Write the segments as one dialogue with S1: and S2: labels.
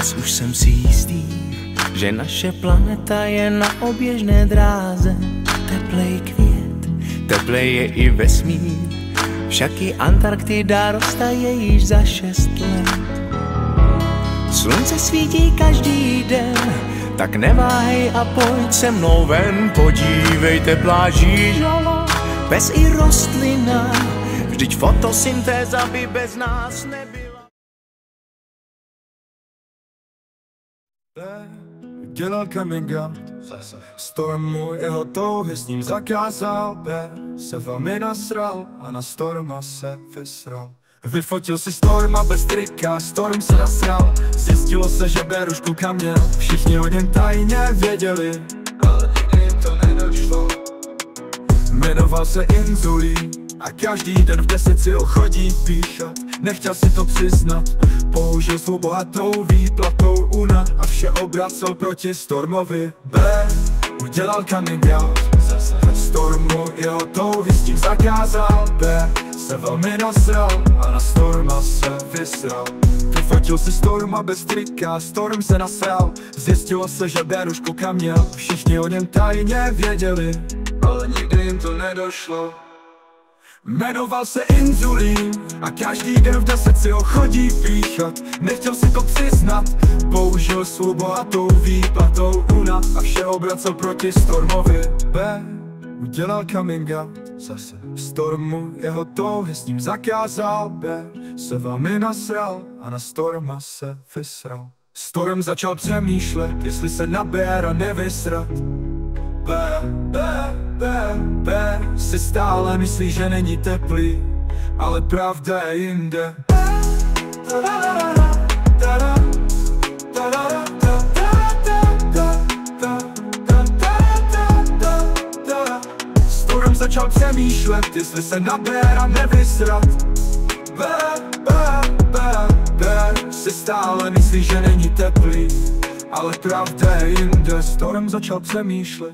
S1: Dnes už jsem si jistý, že naše planeta je na oběžné dráze. Teplej květ, teplej je i vesmír, však i Antarktida roztaje již za 6 let. Slunce svítí každý den, tak neváhej a pojď se mnou ven. Podívejte pláží žala, pes i rostlina, vždyť fotosyntéza by bez nás nebyla.
S2: Dělal coming out, Stormu jeho touhy s ním zakázal. B se velmi nasral a na Storma se vysral. Vyfotil si Storma bez trika, Storm se nasral. Zjistilo se, že Berušku kam měl, všichni o něm tajně věděli, ale nikdy jim to nedošlo. Jmenoval se Inzulín a každý den v 10 si ho chodí píchat. Nechtěl si to přiznat, použil svou bohatou výplatou UNA a vše obracel proti Stormovi. B udělal coming out, Stormu jeho touhy s tím zakázal. B se velmi nasral a na Storma se vysral. Vyfotil si Storma bez trika, Storm se nasral. Zjistilo se, že Berušku kam měl, všichni o něm tajně věděli, ale nikdy jim to nedošlo. Jmenoval se Inzulín a každý den v 10 si ho chodí píchat. Nechtěl si to přiznat, použil svou bohatou výplatou UNA a vše obracel proti Stormovi. B udělal coming out, zase Stormu jeho touhy s ním zakázal. B se velmi nasral a na Storma se vysral. Storm začal přemýšlet, jestli se na Bera nevysrat. B si stále myslí, že není teplý, ale pravda je jinde. Storm začal přemýšlet, jestli se na Bera nevysrat. B si stále myslí, že není teplý, ale pravda je jinde. Storm začal přemýšlet,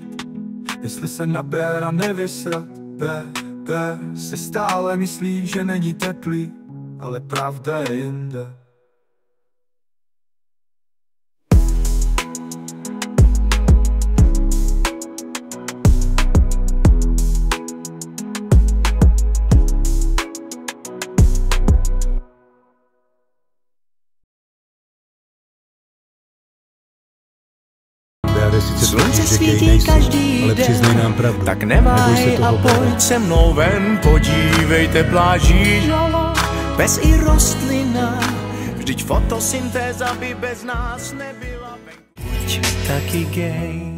S2: jestli se na Bera nevysrat. B si stále myslí, že není teplý, ale pravda je jinde.
S1: Slunce svítí každý den, tak neváhej a pojď se mnou ven. Podívejte pláží žala, pes i rostlina, vždyť fotosyntéza by bez nás nebyla. Buď taky gay.